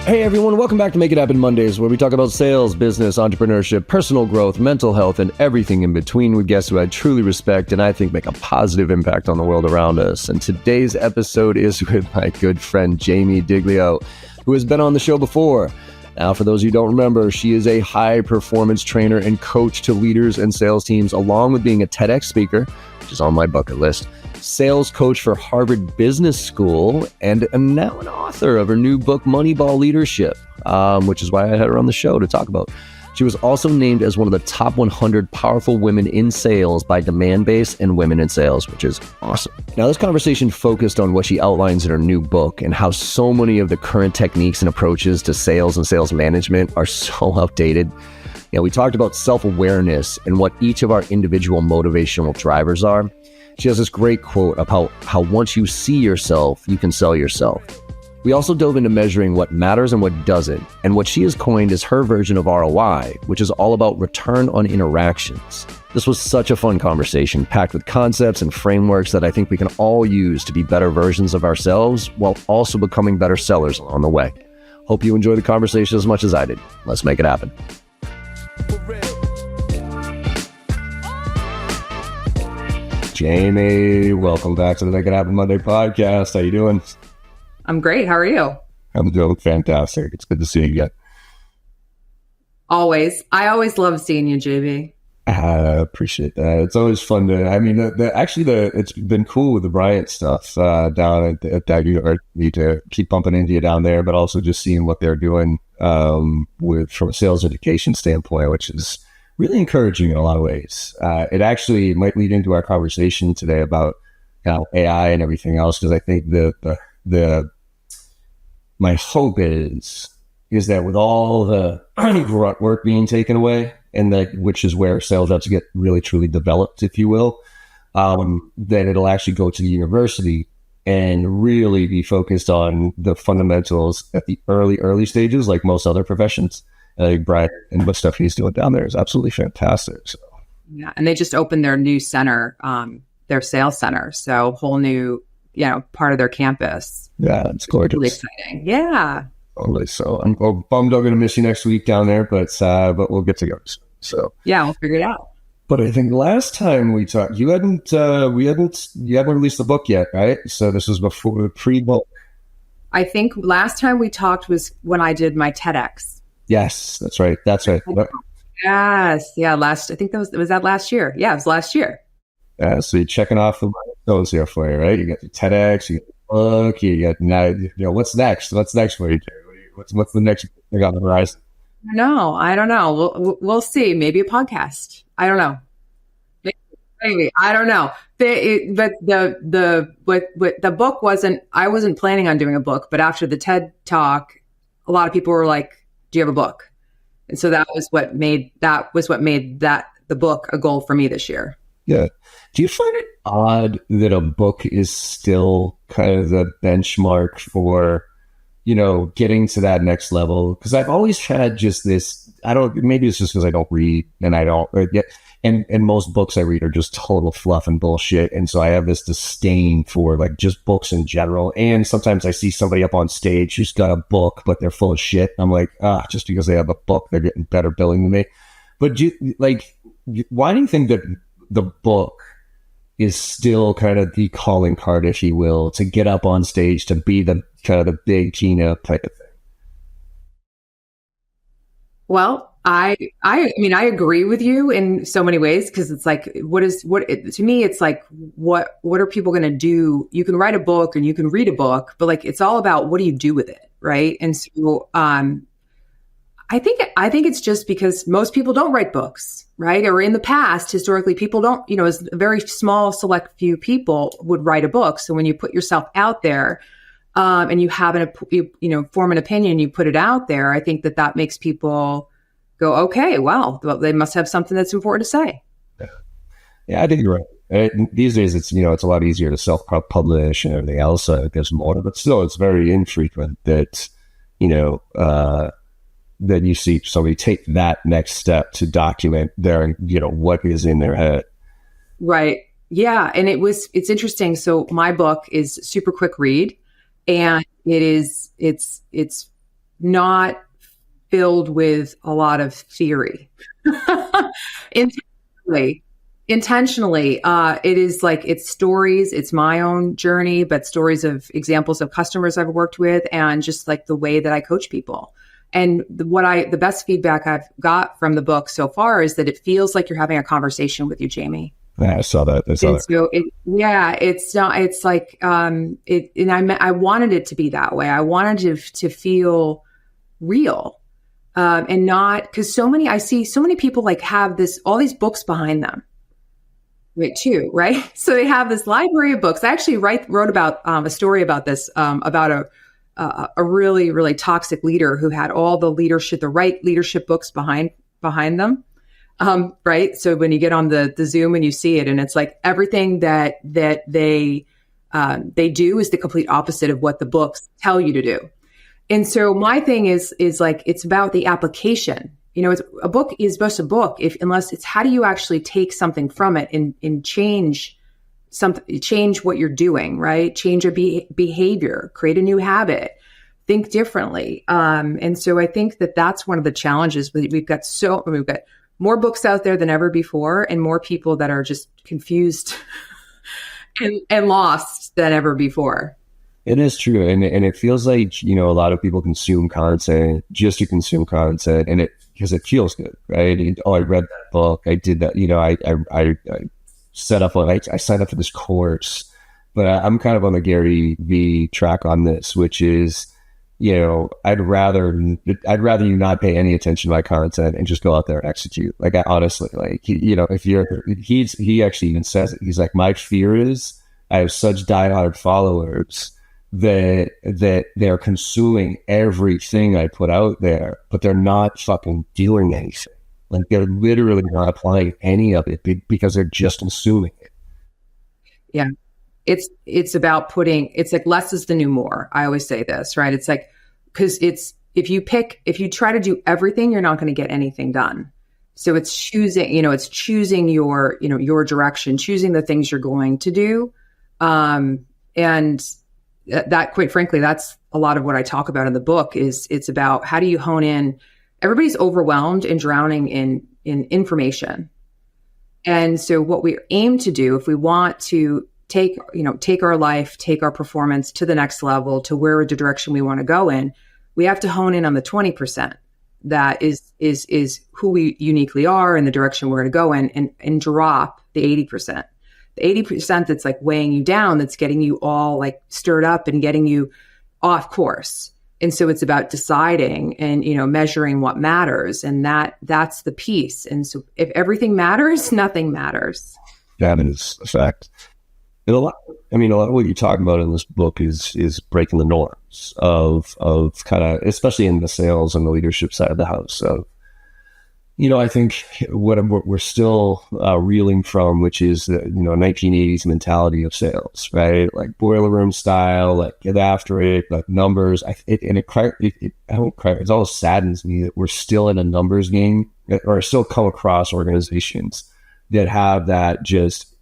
Hey everyone, welcome back to Make It Happen Mondays, where we talk about sales, business, entrepreneurship, personal growth, mental health, and everything in between with guests who I truly respect and I think make a positive impact on the world around us. And today's episode is with my good friend Jaime Diglio, who has been on the show before. Now, for those of you who don't remember, she is a high-performance trainer and coach to leaders and sales teams, along with being a TEDx speaker, which is on my bucket list, sales coach for Harvard Business School, and now an author of her new book, Moneyball Leadership, which is why I had her on the show to talk about. She was also named as one of the top 100 powerful women in sales by Demandbase and Women in Sales, which is awesome. Now, this conversation focused on what she outlines in her new book and how so many of the current techniques and approaches to sales and sales management are so outdated. You know, we talked about self-awareness and what each of our individual motivational drivers are. She has this great quote about how once you see yourself, you can sell yourself. We also dove into measuring what matters and what doesn't, and what she has coined as her version of ROI, which is all about return on interactions. This was such a fun conversation, packed with concepts and frameworks that I think we can all use to be better versions of ourselves while also becoming better sellers along the way. Hope you enjoy the conversation as much as I did. Let's make it happen. Jaime, welcome back to the Make It Happen Monday podcast. How you doing? I'm great. How are you? I'm doing fantastic. It's good to see you again. Always. I always love seeing you, JB. I appreciate that. It's always fun to, it's been cool with the Bryant stuff down at that university to keep bumping into you down there, but also just seeing what they're doing from a sales education standpoint, which is really encouraging in a lot of ways. It actually might lead into our conversation today about AI and everything else, because I think my hope is that with all the grunt work being taken away, and which is where sales reps get really truly developed, if you will, that it'll actually go to the university and really be focused on the fundamentals at the early stages, like most other professions. Brian and what stuff he's doing down there is absolutely fantastic. So. Yeah, and they just opened their new center, their sales center, so whole new, part of their campus. Yeah, it's gorgeous. Really exciting. Yeah. Totally. So I'm bummed I'm going to miss you next week down there, but we'll get together. So yeah, we'll figure it out. But I think last time we talked, you hadn't released the book yet, right? So this was before the pre-book. I think last time we talked was when I did my TEDx. Yes, that's right. That's right. Yes. Yeah. I think was that last year. Yeah, it was last year. So you're checking off the milestones here for you, right? You got your TEDx, you got the book, you got now, what's next? What's next for you, Jerry? What's the next thing on the horizon? No, I don't know. We'll see. Maybe a podcast. I don't know. Maybe. I don't know. But the book wasn't, I wasn't planning on doing a book, but after the TED talk, a lot of people were like, do you have a book? And so that was what made the book a goal for me this year. Yeah. Do you find it odd that a book is still kind of the benchmark for, getting to that next level? Because I've always had just this, maybe it's just because I don't read and most books I read are just total fluff and bullshit. And so I have this disdain for like just books in general. And sometimes I see somebody up on stage who's got a book, but they're full of shit. I'm like, just because they have a book, they're getting better billing than me. But why do you think that the book is still kind of the calling card, if you will, to get up on stage, to be the kind of the big keynote type of thing? Well, I mean, I agree with you in so many ways, because it's like, to me, it's like, what are people going to do? You can write a book and you can read a book, but like, it's all about what do you do with it. Right. And so, I think it's just because most people don't write books, right? Or in the past, historically, people don't, it's a very small, select few people would write a book. So when you put yourself out there, and you have form an opinion, you put it out there, I think that makes people go, okay, well, they must have something that's important to say. Yeah, I think you're right. These days, it's a lot easier to self-publish and everything else. There's more, but still, it's very infrequent that that you see somebody take that next step to document their what is in their head. Right. Yeah, and it's interesting. So my book is super quick read, and it's not filled with a lot of theory. Intentionally, it is like, it's stories, it's my own journey, but stories of examples of customers I've worked with, and just like the way that I coach people. And the best feedback I've got from the book so far is that it feels like you're having a conversation with you, Jamie. Yeah, I saw that. So it's not, it's like, I wanted it to be that way. I wanted it to feel real. And not, because I see so many people like have all these books behind them. Right, too, right? So they have this library of books. I actually wrote about a story about this, about a really, really toxic leader who had all the right leadership books behind them. Right. So when you get on the Zoom and you see it, and it's like everything that they do is the complete opposite of what the books tell you to do. And so my thing is like, it's about the application. A book is just a book unless it's how do you actually take something from it and change what you're doing, right? Change a behavior, create a new habit, think differently. And so I think that's one of the challenges. We've got more books out there than ever before, and more people that are just confused and lost than ever before. It is true. And it feels like, a lot of people consume content just to consume content, and because it feels good, right? I read that book. I did that. I set up, I signed up for this course, but I'm kind of on the Gary V track on this, which is, I'd rather you not pay any attention to my content and just go out there and execute. Like, I honestly, like, he actually even says it. He's like, my fear is I have such diehard followers that they're consuming everything I put out there, but they're not fucking doing anything. Like, they're literally not applying any of it because they're just consuming it. Yeah. It's about it's like less is the new more. I always say this, right? It's like, because if you try to do everything, you're not going to get anything done. So it's choosing your, your direction, choosing the things you're going to do. And that, quite frankly, that's a lot of what I talk about in the book. It's about how do you hone in. Everybody's overwhelmed and drowning in information. And so what we aim to do, if we want to take our life, take our performance to the next level, to where the direction we want to go in, we have to hone in on the 20% that is who we uniquely are and the direction we're going to go in, and drop the 80%. The 80% that's like weighing you down, that's getting you all like stirred up and getting you off course. And so it's about deciding and, measuring what matters. And that's the piece. And so if everything matters, nothing matters. That is a fact. And a lot of what you're talking about in this book is breaking the norms of kind of, especially in the sales and the leadership side of the house. So, I think what we're still reeling from, which is the 1980s mentality of sales, right? Like boiler room style, like get after it, like numbers. It always saddens me that we're still in a numbers game, or still come across organizations that have that just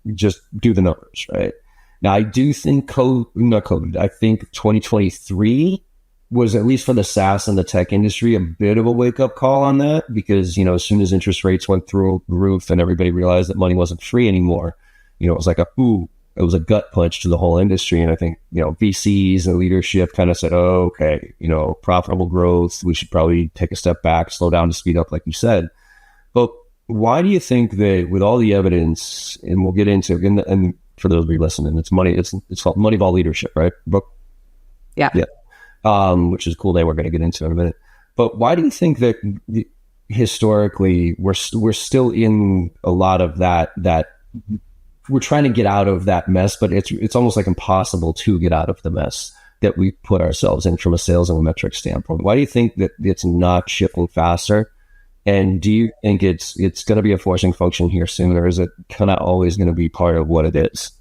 do the numbers, right? Now, I do think I think 2023 was, at least for the SaaS and the tech industry, a bit of a wake-up call on that, because, as soon as interest rates went through the roof and everybody realized that money wasn't free anymore, it was like it was a gut punch to the whole industry. And I think, VCs and leadership kind of said, oh, okay, profitable growth, we should probably take a step back, slow down to speed up, like you said. But why do you think that, with all the evidence, and we'll get into, and for those of you listening, it's called Moneyball Leadership, right? Book? Yeah. Which is a cool name we're going to get into in a minute. But why do you think that historically we're still in a lot of that we're trying to get out of that mess, but it's almost like impossible to get out of the mess that we put ourselves in from a sales and a metric standpoint? Why do you think that it's not shifting faster? And do you think it's going to be a forcing function here soon, or is it kind of always going to be part of what it is?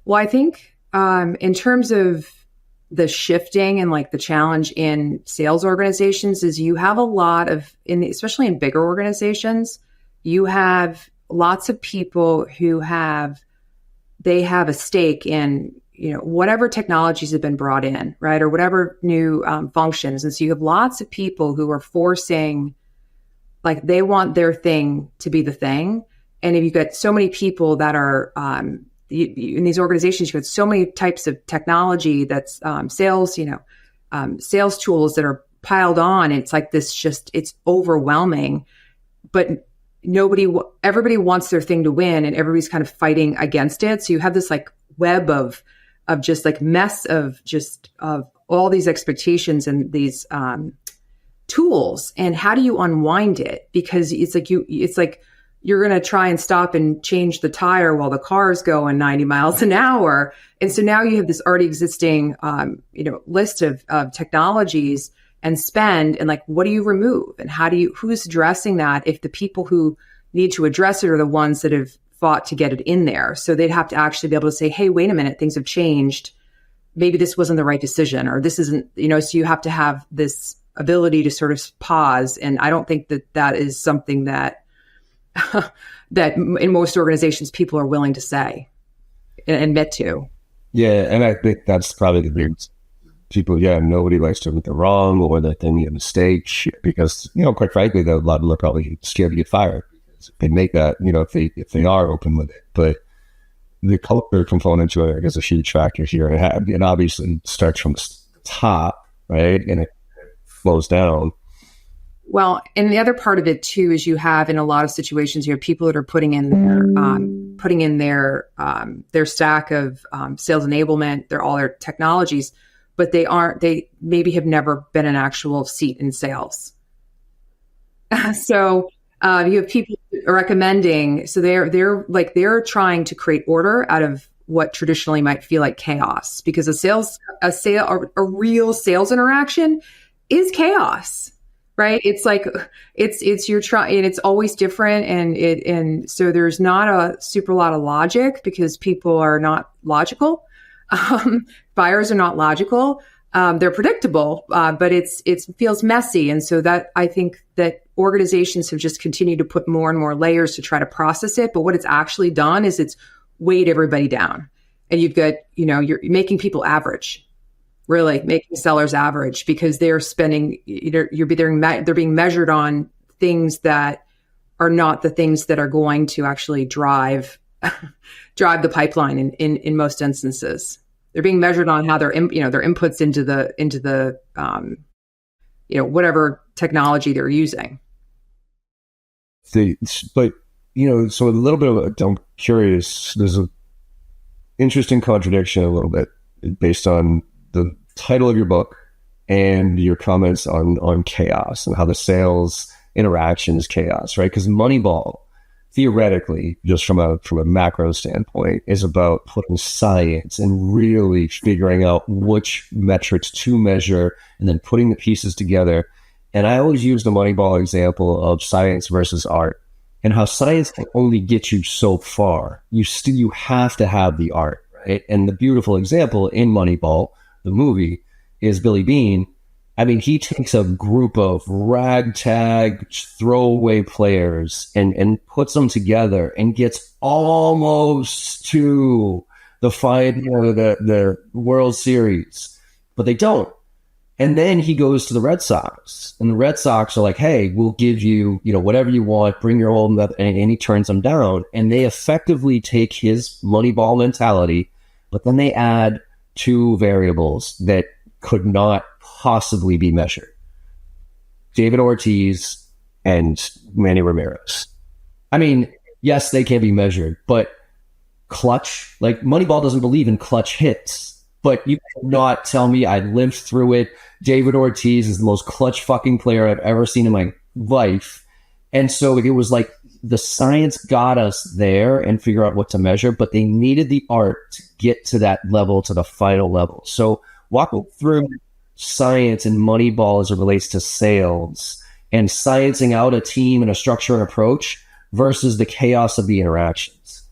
Well, I think in terms of the shifting and like the challenge in sales organizations is you have a lot of, especially in bigger organizations, you have lots of people who have a stake in whatever technologies have been brought in, right? Or whatever new functions. And so you have lots of people who are forcing, like they want their thing to be the thing. And if you've got so many people that are in these organizations, you've got so many types of technology that's sales, sales tools that are piled on. It's like it's overwhelming, but everybody wants their thing to win and everybody's kind of fighting against it. So you have this like web of just like mess of all these expectations and these tools. And how do you unwind it? Because it's like you're going to try and stop and change the tire while the car is going 90 miles an hour. And so now you have this already existing, list of technologies and spend, and like, what do you remove? And who's addressing that if the people who need to address it are the ones that have fought to get it in there? So they'd have to actually be able to say, hey, wait a minute, things have changed. Maybe this wasn't the right decision, or this isn't, so you have to have this ability to sort of pause. And I don't think that is something that that in most organizations people are willing to say and admit to. Yeah, and I think that's probably the big people. Yeah, nobody likes to admit they're wrong or that they made a mistake because quite frankly, a lot of them are probably scared to get fired because if they make that, if they are open with it. But the culture component to it is a huge factor here, and obviously starts from the top, right, and it flows down. Well, and the other part of it too is you have in a lot of situations you have people that are putting in their stack of sales enablement, all their technologies, but they maybe have never been an actual seat in sales. So you have people recommending, so they're trying to create order out of what traditionally might feel like chaos, because a real sales interaction is chaos. Right. It's like, you're trying, and it's always different. And so there's not a super lot of logic because people are not logical. Buyers are not logical. They're predictable, but it feels messy. And so that I think that organizations have just continued to put more and more layers to try to process it. But what it's actually done is it's weighed everybody down, and you've got, you're making people average. Really making sellers average because they're spending, they're being measured on things that are not the things that are going to actually drive the pipeline in most instances. They're being measured on how their inputs into the whatever technology they're using. So a little bit of I'm curious, there's an interesting contradiction a little bit based on the title of your book and your comments on chaos and how the sales interaction is chaos, right? Because Moneyball, theoretically, just from a macro standpoint, is about putting science and really figuring out which metrics to measure and then putting the pieces together. And I always use the Moneyball example of science versus art and how science can only get you so far. You have to have the art, right? And the beautiful example in Moneyball, the movie, is Billy Beane. I mean, he takes a group of ragtag throwaway players and puts them together and gets almost to the the World Series, but they don't. And then he goes to the Red Sox, and the Red Sox are like, hey, we'll give you, whatever you want, bring your own, and he turns them down. And they effectively take his Moneyball mentality, but then they add two variables that could not possibly be measured: David Ortiz and Manny Ramirez. I mean, yes, they can be measured, but clutch, like Moneyball doesn't believe in clutch hits, but you cannot tell me I lived through it. David Ortiz is the most clutch fucking player I've ever seen in my life. And so it was like the science got us there and figure out what to measure, but they needed the art to get to that level, to the final level. So walk through science and Moneyball as it relates to sales and sciencing out a team and a structure and approach versus the chaos of the interactions.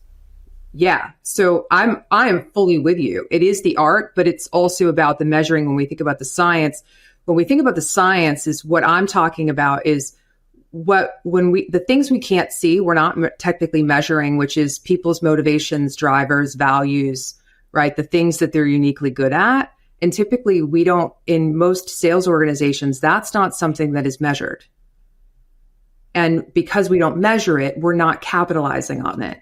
Yeah. So I am fully with you. It is the art, but it's also about the measuring. When we think about the science, is what I'm talking about is the things we can't see, we're not technically measuring, which is people's motivations, drivers, values, right? The things that they're uniquely good at. And typically we don't, in most sales organizations, that's not something that is measured. And because we don't measure it, we're not capitalizing on it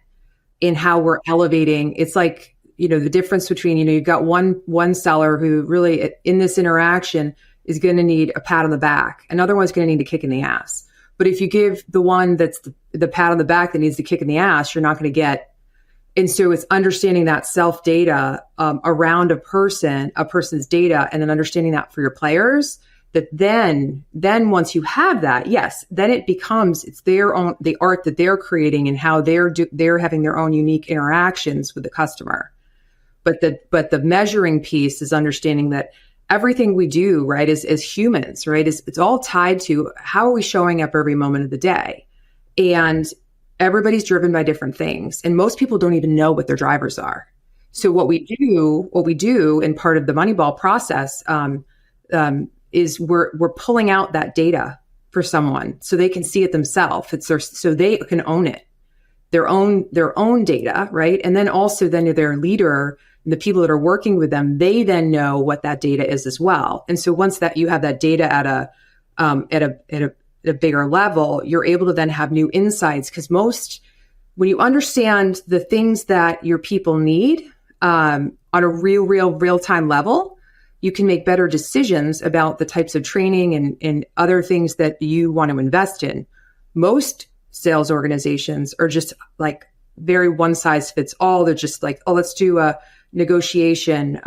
in how we're elevating. It's like, the difference between, you've got one seller who really in this interaction is going to need a pat on the back. Another one's going to need a kick in the ass. But if you give the one that's the pat on the back that needs the kick in the ass, you're not going to get. And so it's understanding that self data around a person's data, and then understanding that for your players. That then once you have that, yes, then it becomes, it's their own, the art that they're creating and how they're having their own unique interactions with the customer. But the measuring piece is understanding that everything we do, right, as humans, right, it's all tied to how are we showing up every moment of the day. And everybody's driven by different things. And most people don't even know what their drivers are. So what we do in part of the Moneyball process is we're pulling out that data for someone so they can see it themselves. So they can own it, their own data, right? And then also then their leader, the people that are working with them, they then know what that data is as well. And so once that you have that data at a bigger level, you're able to then have new insights. Because when you understand the things that your people need on a real-time level, you can make better decisions about the types of training and other things that you want to invest in. Most sales organizations are just like very one size fits all. They're just like, oh, let's do a negotiation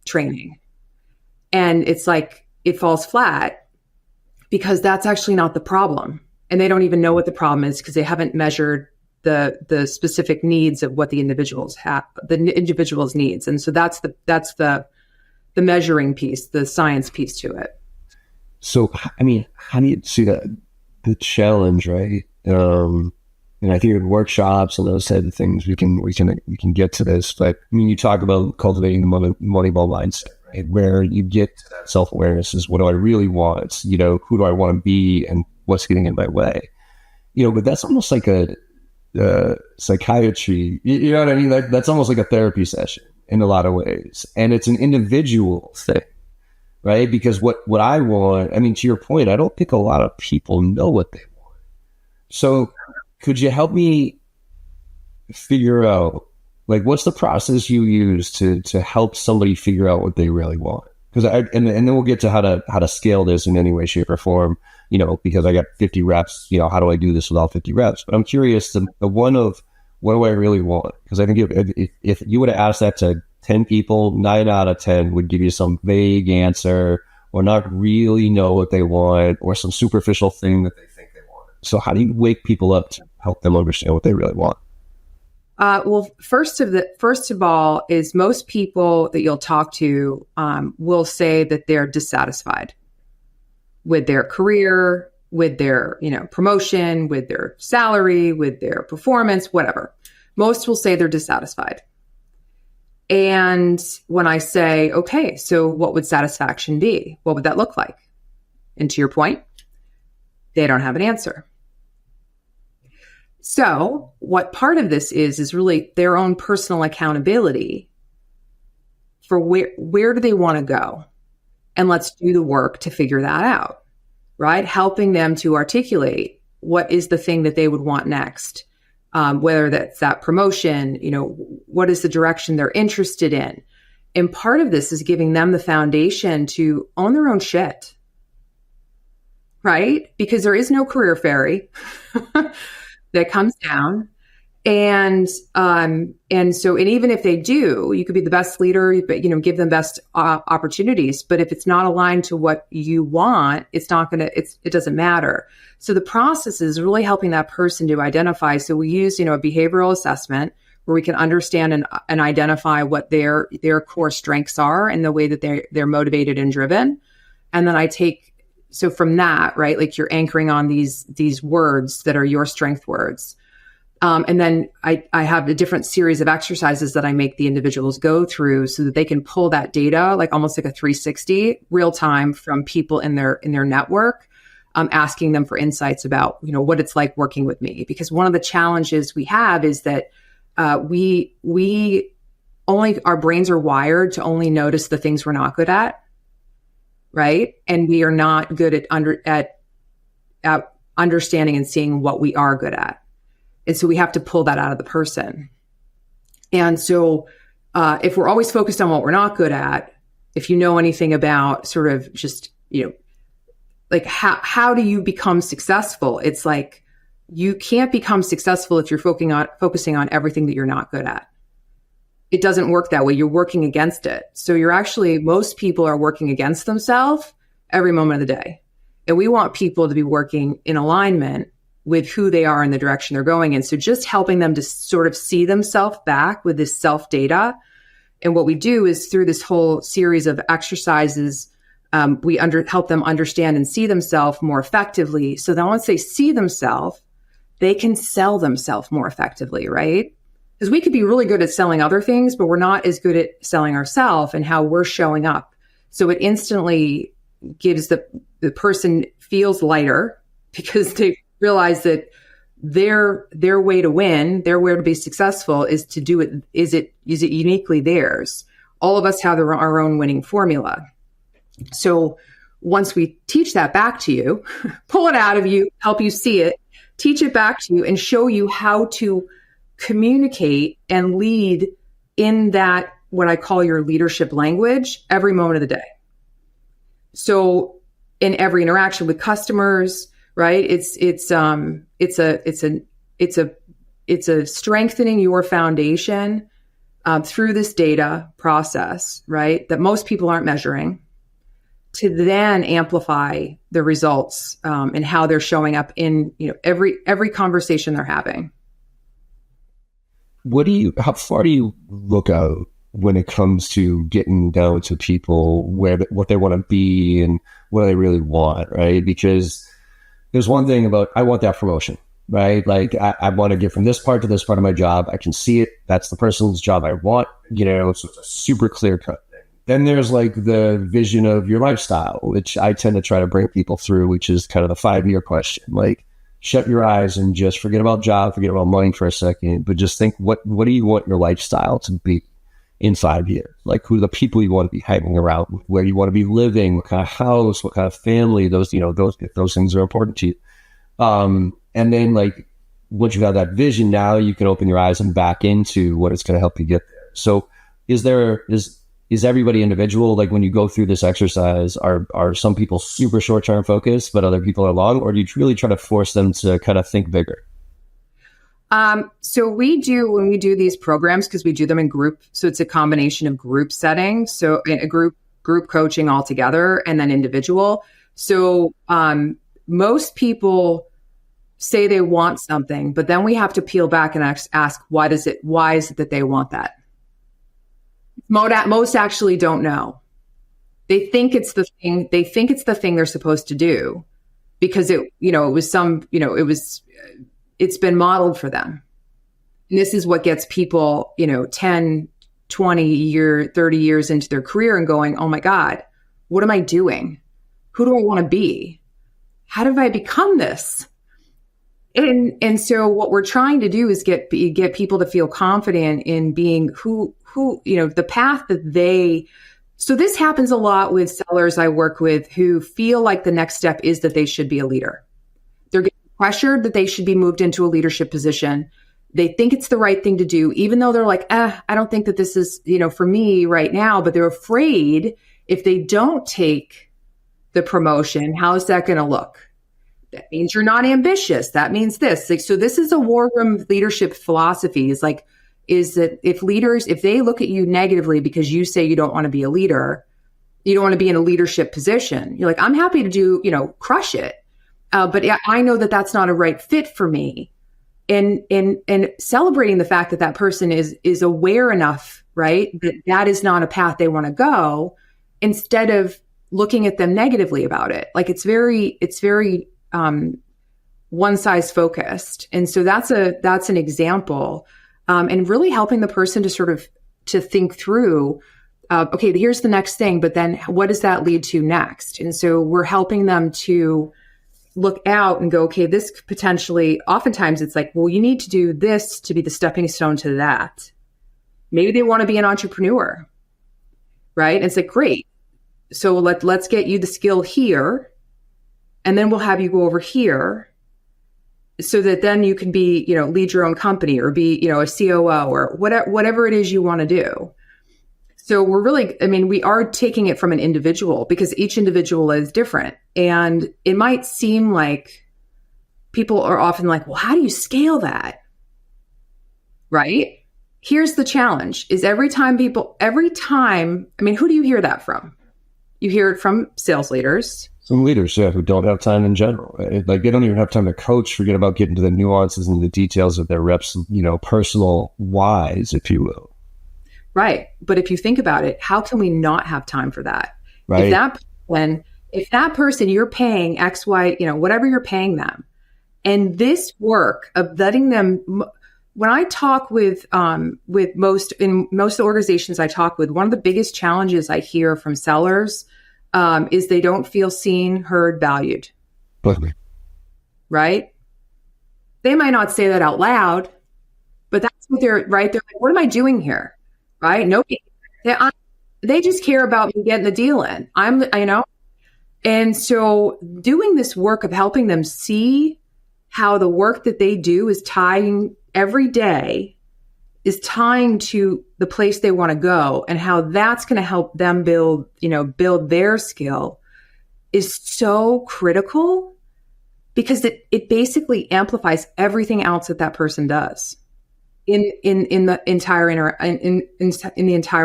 training. And it's like, it falls flat because that's actually not the problem. And they don't even know what the problem is because they haven't measured the specific needs of what the individuals needs. And so that's the measuring piece, the science piece to it. So, I mean, how do you see the challenge, right? And I think in workshops and those type of things, we can get to this. But I mean, you talk about cultivating the Moneyball mindset, right? Where you get to that self-awareness is, what do I really want? It's, who do I want to be and what's getting in my way? But that's almost like a psychiatry, you know what I mean? That's almost like a therapy session in a lot of ways. And it's an individual thing, right? Because what I want, I mean, to your point, I don't think a lot of people know what they want. So could you help me figure out, like, what's the process you use to help somebody figure out what they really want? Because and then we'll get to how to scale this in any way, shape, or form. Because I got 50 reps. How do I do this with all 50 reps? But I'm curious, the one of, what do I really want? Because I think if you would have asked that to 10 people, 9 out of 10 would give you some vague answer or not really know what they want, or some superficial thing that they think they want. So how do you wake people up to help them understand what they really want? Well, first of all, is most people that you'll talk to will say that they're dissatisfied with their career, with their promotion, with their salary, with their performance, whatever. Most will say they're dissatisfied. And when I say, okay, so what would satisfaction be? What would that look like? And to your point, they don't have an answer. So what part of this is really their own personal accountability for where do they want to go? And let's do the work to figure that out, right? Helping them to articulate what is the thing that they would want next, whether that's that promotion, what is the direction they're interested in. And part of this is giving them the foundation to own their own shit, right? Because there is no career fairy that comes down. And even if they do, you could be the best leader, but give them best opportunities. But if it's not aligned to what you want, it doesn't matter. So the process is really helping that person to identify. So we use, a behavioral assessment where we can understand and identify what their core strengths are and the way that they're motivated and driven. And then so from that, right, like you're anchoring on these words that are your strength words. And then I have a different series of exercises that I make the individuals go through so that they can pull that data, like almost like a 360 real time from people in their network, asking them for insights about, what it's like working with me. Because one of the challenges we have is that we only our brains are wired to only notice the things we're not good at, right? And we are not good at understanding and seeing what we are good at. And so we have to pull that out of the person. And so if we're always focused on what we're not good at, if you know anything about sort of just, like how do you become successful? It's like you can't become successful if you're focusing on everything that you're not good at. It doesn't work that way. You're working against it. So most people are working against themselves every moment of the day. And we want people to be working in alignment with who they are and the direction they're going in. So just helping them to sort of see themselves back with this self data. And what we do is through this whole series of exercises, we help them understand and see themselves more effectively. So then once they see themselves, they can sell themselves more effectively, right? Because we could be really good at selling other things, but we're not as good at selling ourselves and how we're showing up. So it instantly gives the person feels lighter because they realize that their way to win, their way to be successful is to do it. Is it uniquely theirs? All of us have our own winning formula. So once we teach that back to you, pull it out of you, help you see it, teach it back to you and show you how to communicate and lead in that, what I call your leadership language, every moment of the day. So in every interaction with customers, right? It's a strengthening your foundation through this data process, right? That most people aren't measuring, to then amplify the results and how they're showing up in every conversation they're having. How far do you look out when it comes to getting down to people what they want to be and what they really want, right? Because there's one thing about, I want that promotion, right? Like I want to get from this part to this part of my job. I can see it. That's the person's job I want, so it's a super clear cut thing. Then there's like the vision of your lifestyle, which I tend to try to bring people through, which is kind of the 5-year question. Like, shut your eyes and just forget about job, forget about money for a second, but just think, what do you want your lifestyle to be in 5 years? Like, who are the people you want to be hanging around with, where you want to be living, what kind of house, what kind of family, those things are important to you. And then like, once you have that vision, now you can open your eyes and back into what it's going to help you get there. So is everybody individual? Like when you go through this exercise, are some people super short-term focused, but other people are long, or do you really try to force them to kind of think bigger? So when we do these programs, because we do them in group, so it's a combination of group settings, so a group coaching all together, and then individual. So most people say they want something, but then we have to peel back and ask, why is it that they want that? Most actually don't know. They think it's the thing. They think it's the thing they're supposed to do because it's been modeled for them. And this is what gets people, 10, 20 30 years into their career and going, oh my God, what am I doing? Who do I want to be? How did I become this? And so what we're trying to do is get people to feel confident in being who the path that so this happens a lot with sellers I work with who feel like the next step is that they should be a leader. They're getting pressured that they should be moved into a leadership position. They think it's the right thing to do, even though they're like, I don't think that this is, for me right now, but they're afraid if they don't take the promotion, how is that going to look? That means you're not ambitious. That means this. So this is a war room leadership philosophy is that if they look at you negatively because you say you don't want to be a leader, you don't want to be in a leadership position. You're like, I'm happy to do, crush it. But I know that that's not a right fit for me. And celebrating the fact that person is aware enough, right? That is not a path they want to go, instead of looking at them negatively about it. Like it's very one size focused. And so that's an example. And really helping the person to think through, okay, here's the next thing, but then what does that lead to next? And so we're helping them to look out and go, okay, this potentially, oftentimes it's like, well, you need to do this to be the stepping stone to that. Maybe they want to be an entrepreneur, right? And it's like, great. So let's get you the skill here, and then we'll have you go over here so that then you can be, lead your own company or be, a COO or whatever it is you want to do. So we're really, we are taking it from an individual because each individual is different. And it might seem like people are often like, well, how do you scale that? Right? Here's the challenge is every time, who do you hear that from? You hear it from sales leaders. Some leaders, who don't have time in general. Right? Like they don't even have time to coach, forget about getting to the nuances and the details of their reps, personal whys, if you will. Right. But if you think about it, how can we not have time for that? Right. If that person you're paying X, Y, whatever you're paying them, and this work of letting them, when I talk with most of the organizations I talk with, one of the biggest challenges I hear from sellers is they don't feel seen, heard, valued. Right? They might not say that out loud, but that's what they're like, what am I doing here? Right? Nobody. They just care about me getting the deal in. And so doing this work of helping them see how the work that they do is tying every day is tying to the place they want to go and how that's going to help them build their skill is so critical because it basically amplifies everything else that person does in the entire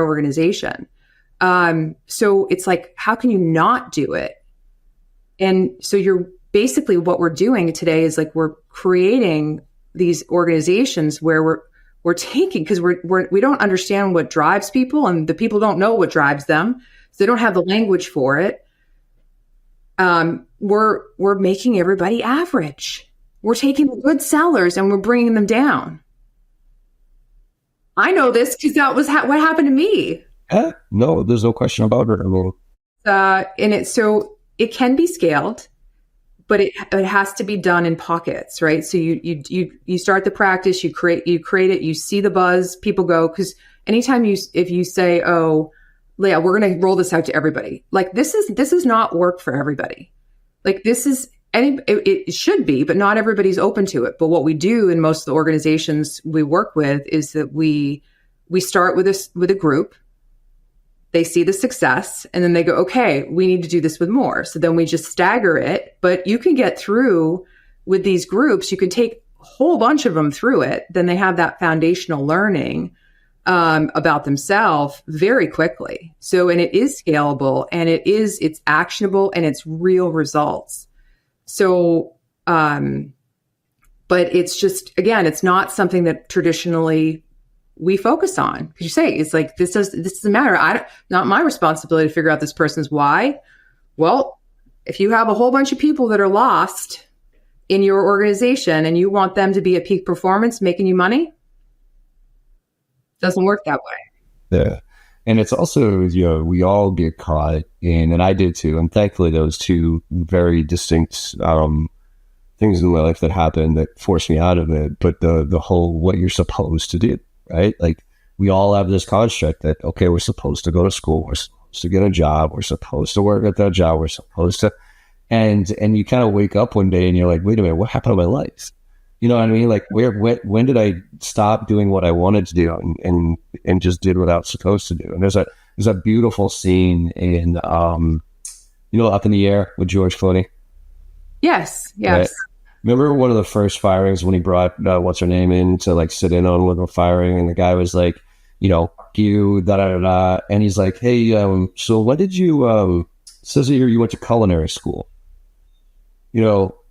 organization. So it's like, how can you not do it? And so basically what we're doing today is like, we're creating these organizations where we're taking, because we don't understand what drives people and the people don't know what drives them. So they don't have the language for it. We're making everybody average. We're taking the good sellers and we're bringing them down. I know this because that was what happened to me. No, there's no question about it. So it can be scaled, but it has to be done in pockets, right? So you start the practice, you create it, you see the buzz, people go, because anytime if you say, oh, yeah, we're going to roll this out to everybody, like this is not work for everybody. Like it should be, but not everybody's open to it. But what we do in most of the organizations we work with is that we start with a group. They see the success and then they go, okay, we need to do this with more. So then we just stagger it, but you can get through with these groups. You can take a whole bunch of them through it. Then they have that foundational learning about themselves very quickly. So, and it is scalable and it's actionable and it's real results. So, but it's just, again, it's not something that traditionally we focus on, because you say it's like this doesn't matter. Not my responsibility to figure out this person's why. Well, if you have a whole bunch of people that are lost in your organization and you want them to be at peak performance, making you money, doesn't work that way. Yeah, and it's also we all get caught in, and I did too. And thankfully, those two very distinct things in my life that happened that forced me out of it. But the whole what you're supposed to do. Right? Like we all have this construct that, okay, we're supposed to go to school. We're supposed to get a job. We're supposed to work at that job. We're supposed to, and you kind of wake up one day and you're like, wait a minute, what happened to my life? You know what I mean? Like when did I stop doing what I wanted to do and just did what I was supposed to do? And there's a beautiful scene in, Up in the Air with George Clooney. Yes. Right? Remember one of the first firings when he brought what's her name in to like sit in on with a firing, and the guy was like, you da da da, and he's like, hey, so when did you? Says here you went to culinary school.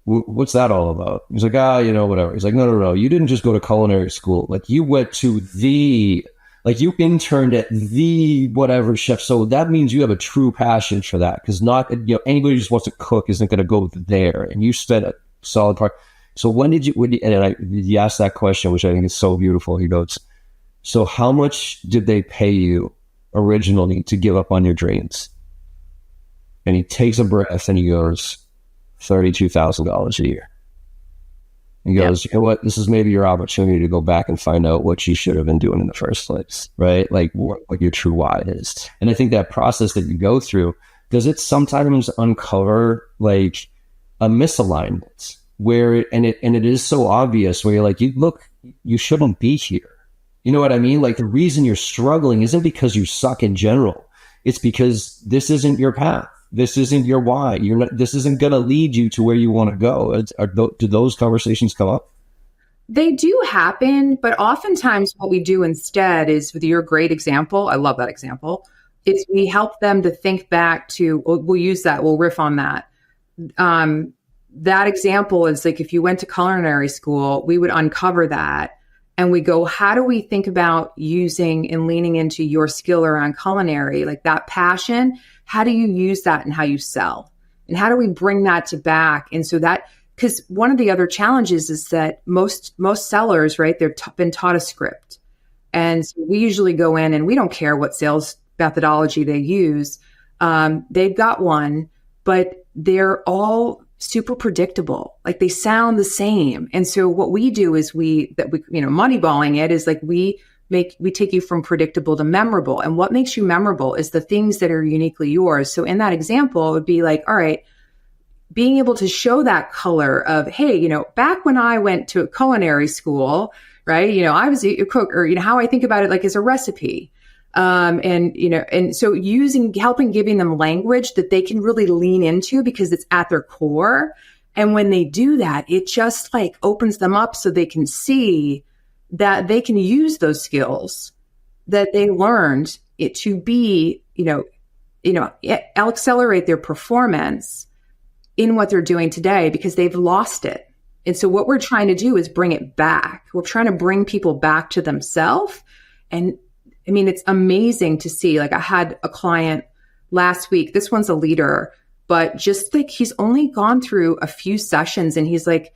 What's that all about? He's like, whatever. He's like, no, you didn't just go to culinary school. Like you went to you interned at the whatever chef. So that means you have a true passion for that, because not anybody who just wants to cook isn't going to go there, and you spent a solid part. So when you asked that question, which I think is so beautiful. He goes, so how much did they pay you originally to give up on your dreams? And he takes a breath and he goes, $32,000 a year. and goes, you know what, this is maybe your opportunity to go back and find out what you should have been doing in the first place, right? Like what your true why is. And I think that process that you go through, does it sometimes uncover like a misalignment where it is so obvious where you're like, you shouldn't be here. You know what I mean? Like the reason you're struggling isn't because you suck in general. It's because this isn't your path. This isn't your why. This isn't going to lead you to where you want to go. Do those conversations come up? They do happen, but oftentimes what we do instead is, with your great example, I love that example, is we help them to think back to, we'll use that, we'll riff on that. That example is like, if you went to culinary school, we would uncover that and we go, how do we think about using and leaning into your skill around culinary, like that passion? How do you use that in how you sell? And how do we bring that to back? And so that, because one of the other challenges is that most sellers, right, they're been taught a script. And so we usually go in and we don't care what sales methodology they use. They've got one, but they're all super predictable. Like they sound the same. And so what we do is moneyballing it is like we take you from predictable to memorable. And what makes you memorable is the things that are uniquely yours. So in that example, it would be like, all right, being able to show that color of, hey, back when I went to culinary school, right, I was a cook, or, how I think about it like as a recipe. And so giving them language that they can really lean into because it's at their core. And when they do that, it just like opens them up so they can see that they can use those skills that they learned to be, accelerate their performance in what they're doing today because they've lost it. And so what we're trying to do is bring it back. We're trying to bring people back to themselves. And I mean, it's amazing to see. Like I had a client last week, this one's a leader, but just like he's only gone through a few sessions and he's like,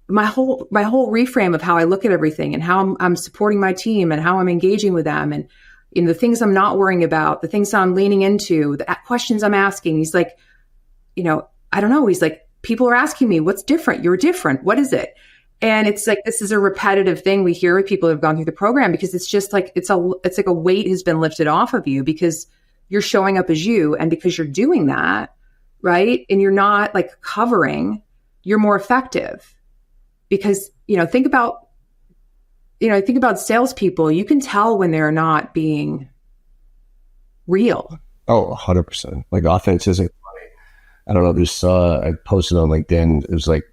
my whole reframe of how I look at everything and how I'm supporting my team and how I'm engaging with them and the things I'm not worrying about, the things I'm leaning into, the questions I'm asking. He's like, I don't know. He's like, people are asking me, what's different? You're different. What is it? And it's like, this is a repetitive thing we hear with people who have gone through the program because it's just like, it's like a weight has been lifted off of you because you're showing up as you. And because you're doing that, right. And you're not like covering, you're more effective because, think about salespeople. You can tell when they're not being real. Oh, 100%. Like authenticity. I don't know if you saw, I posted on LinkedIn. It was like,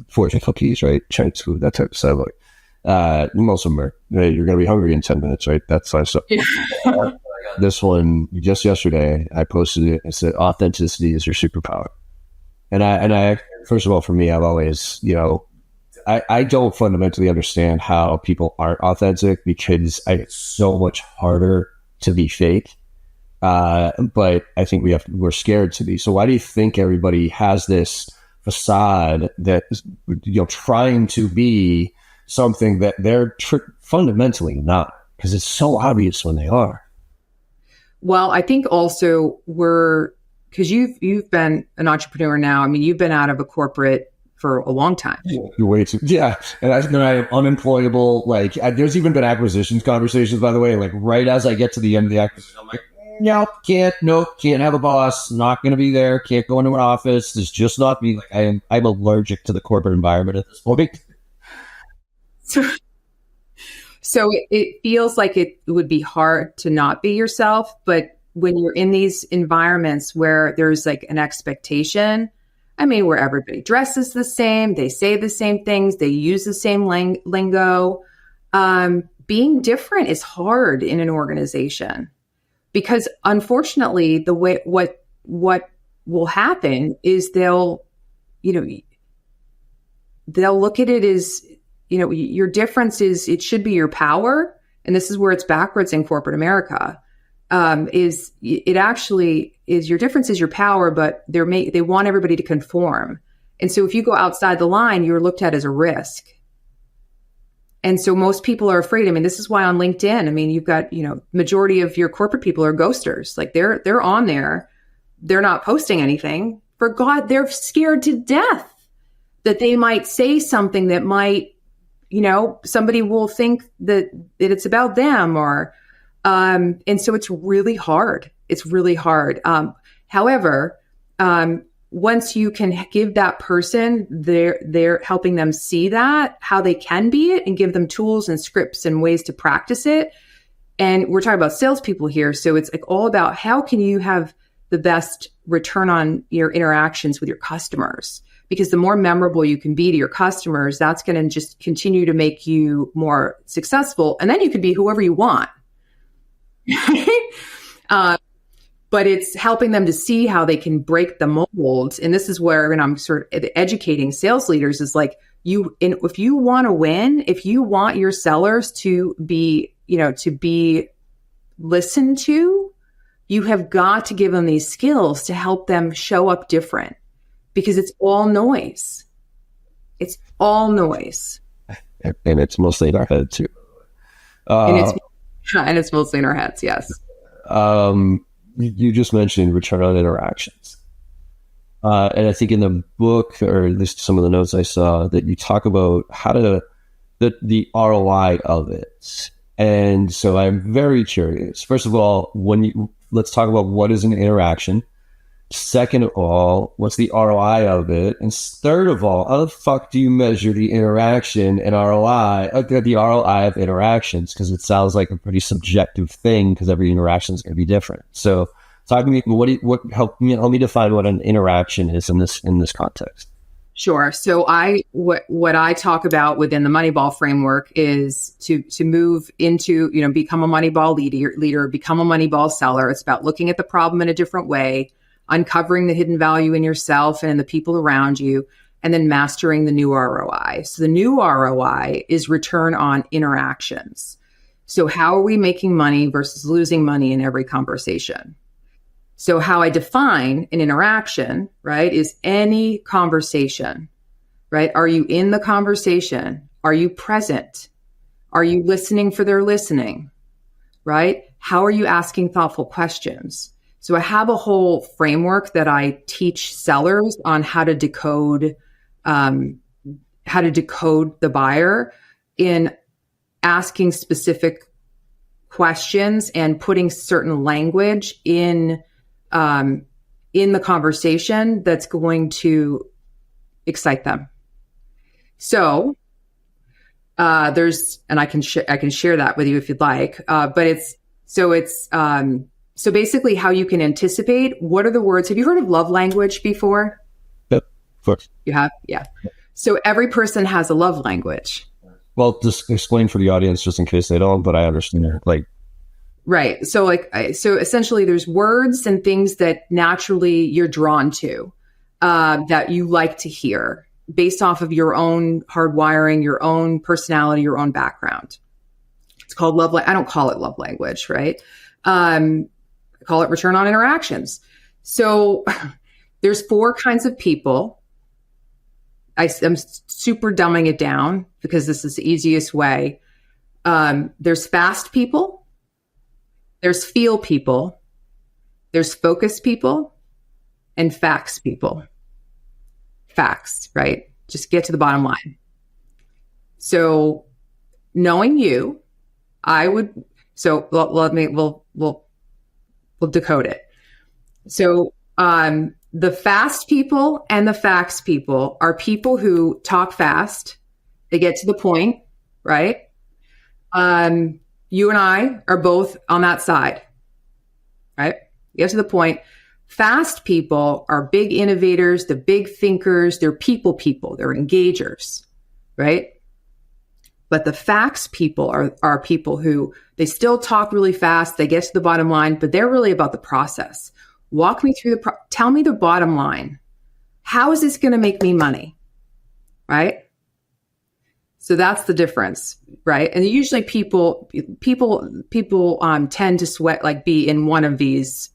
fortune cookies, right? Chinese food, that type of stuff. Like, most of them are, hey, you're going to be hungry in 10 minutes, right? That's fine stuff. Yeah. This one, just yesterday, I posted it. I said, authenticity is your superpower. And I first of all, for me, I've always, I don't fundamentally understand how people aren't authentic because it's so much harder to be fake. But I think we're scared to be. So why do you think everybody has this facade that trying to be something that they're fundamentally not? Because it's so obvious when they are. Well, I think also because you've been an entrepreneur now. I mean, you've been out of a corporate for a long time. You're way too, yeah. And I am unemployable. Like there's even been acquisitions conversations, by the way. Like right as I get to the end of the acquisition, I'm like, can't have a boss, not going to be there, can't go into an office. It's just not me. Like I'm allergic to the corporate environment at this point. So it feels like it would be hard to not be yourself, but when you're in these environments where there's like an expectation, I mean, where everybody dresses the same, they say the same things, they use the same lingo, being different is hard in an organization. Because unfortunately, the way what will happen is they'll look at it as, your difference is, it should be your power. And this is where it's backwards in corporate America. It actually is your difference is your power, but they want everybody to conform. And so if you go outside the line, you're looked at as a risk. And so most people are afraid. I mean, this is why on LinkedIn, I mean, you've got, majority of your corporate people are ghosters. Like they're on there. They're not posting anything. For God, they're scared to death that they might say something that might, somebody will think that it's about them, or, and so it's really hard. It's really hard. However, once you can give that person, they're helping them see that, how they can be it, and give them tools and scripts and ways to practice it. And we're talking about salespeople here. So it's like all about how can you have the best return on your interactions with your customers? Because the more memorable you can be to your customers, that's going to just continue to make you more successful. And then you can be whoever you want. But it's helping them to see how they can break the mold. And this is where, and I'm sort of educating sales leaders, is like, if you want to win, if you want your sellers to be, to be listened to, you have got to give them these skills to help them show up different, because it's all noise. It's all noise. And it's mostly in our head too. And it's mostly in our heads. Yes. You just mentioned return on interactions. And I think in the book, or at least some of the notes I saw, that you talk about how to, the ROI of it. And so I'm very curious. First of all, let's talk about what is an interaction. Second of all, what's the ROI of it? And third of all, how the fuck do you measure the interaction and ROI, the ROI of interactions? Because it sounds like a pretty subjective thing, because every interaction is going to be different. So talk to me, help me define what an interaction is in this context. Sure. So what I talk about within the Moneyball framework is to move into, become a Moneyball leader, become a Moneyball seller. It's about looking at the problem in a different way, uncovering the hidden value in yourself and in the people around you, and then mastering the new ROI. So the new ROI is return on interactions. So how are we making money versus losing money in every conversation? So how I define an interaction, right, is any conversation, right? Are you in the conversation? Are you present? Are you listening for their listening, right? How are you asking thoughtful questions? So I have a whole framework that I teach sellers on how to decode the buyer in asking specific questions and putting certain language in the conversation that's going to excite them. So and I can share that with you if you'd like. But so basically how you can anticipate what are the words. Have you heard of love language before? Yep, of course. You have? Yeah. So every person has a love language. Well, just explain for the audience, just in case they don't, but I understand. Right. So so essentially there's words and things that naturally you're drawn to, that you like to hear based off of your own hardwiring, your own personality, your own background. It's called love. I don't call it love language, right? I call it return on interactions. So there's 4 kinds of people. I'm super dumbing it down because this is the easiest way. There's fast people. There's feel people, there's focus people, and facts people. Facts, right? Just get to the bottom line. So knowing you, we'll decode it. So the fast people and the facts people are people who talk fast. They get to the point, right? You and I are both on that side, right? Get to the point. Fast people are big innovators, they're big thinkers, they're people, they're engagers, right? But the facts people are people who, they still talk really fast, they get to the bottom line, but they're really about the process. Walk me through tell me the bottom line. How is this going to make me money, right? So that's the difference, right? And usually people tend to sweat, be in one of these.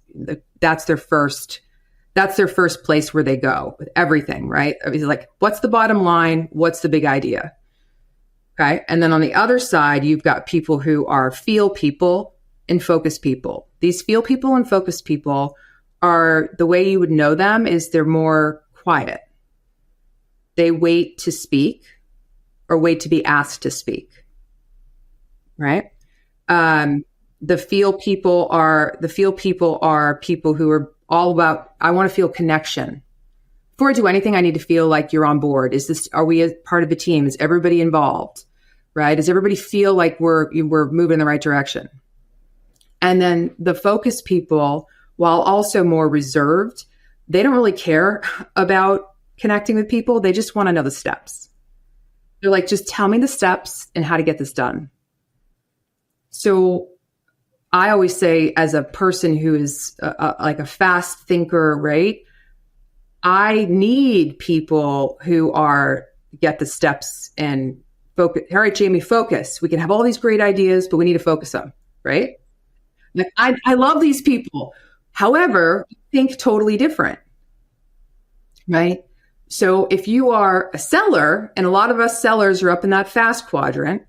That's their first place where they go with everything, right? It's like, what's the bottom line? What's the big idea? Okay. And then on the other side, you've got people who are feel people and focus people. These feel people and focus people are, the way you would know them is they're more quiet. they wait to speak or wait to be asked to speak, right? The feel people are people who are all about, I want to feel connection. Before I do anything, I need to feel like you're on board. Are we a part of a team? Is everybody involved, right? Does everybody feel like we're moving in the right direction? And then the focus people, while also more reserved, they don't really care about connecting with people. They just want to know the steps. They're like, just tell me the steps and how to get this done. So I always say, as a person who is like a fast thinker, right? I need people who get the steps and focus. All right, Jamie, focus. We can have all these great ideas, but we need to focus them, right? Like, I love these people. However, think totally different, right? So if you are a seller, and a lot of us sellers are up in that fast quadrant,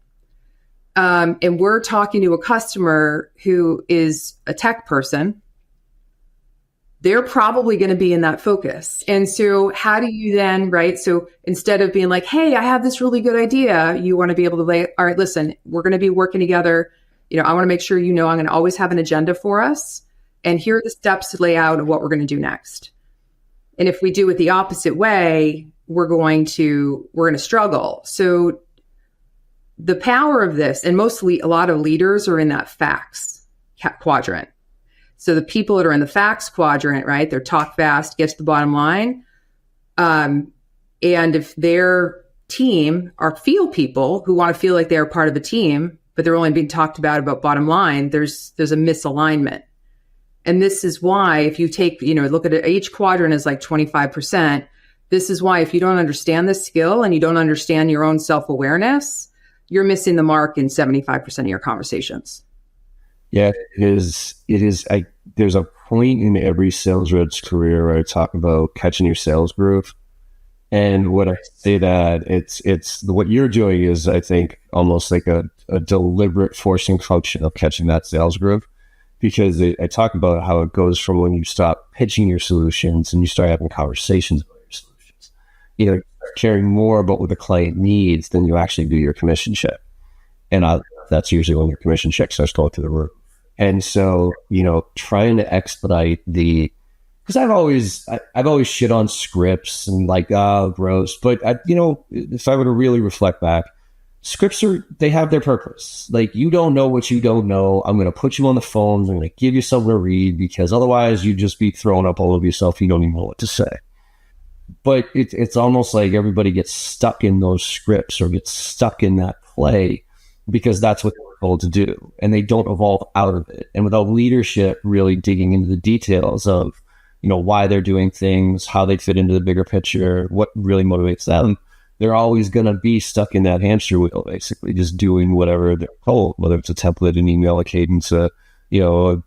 and we're talking to a customer who is a tech person, they're probably going to be in that focus. And so how do you then, right? So instead of being like, hey, I have this really good idea, you want to be able to lay, all right, listen, we're going to be working together. I want to make sure I'm going to always have an agenda for us. And here are the steps to lay out of what we're going to do next. And if we do it the opposite way, we're going to struggle. So the power of this, and mostly a lot of leaders are in that facts quadrant. So the people that are in the facts quadrant, right? They're talk fast, get to the bottom line. And if their team are feel people who want to feel like they're part of a team, but they're only being talked about bottom line, there's a misalignment. And this is why, if you take, look at it, each quadrant is like 25%. This is why, if you don't understand this skill and you don't understand your own self-awareness, you're missing the mark in 75% of your conversations. Yeah, it is. There's a point in every sales rep's career where I talk about catching your sales groove. And what I say that it's what you're doing is, I think, almost like a deliberate forcing function of catching that sales groove. Because I talk about how it goes from when you stop pitching your solutions and you start having conversations about your solutions. You start caring more about what the client needs than you actually do your commission check. And that's usually when your commission check starts going through the roof. And so, trying to expedite because I've always shit on scripts and like, gross. But if I were to really reflect back, scripts they have their purpose. Like, you don't know what you don't know. I'm going to put you on the phone. I'm going to give you something to read, because otherwise you'd just be throwing up all over yourself. You don't even know what to say. But it's almost like everybody gets stuck in those scripts or gets stuck in that play because that's what they're told to do, and they don't evolve out of it. And without leadership really digging into the details of, why they're doing things, how they fit into the bigger picture, what really motivates them, they're always going to be stuck in that hamster wheel, basically just doing whatever they're told, whether it's a template, an email, a cadence, a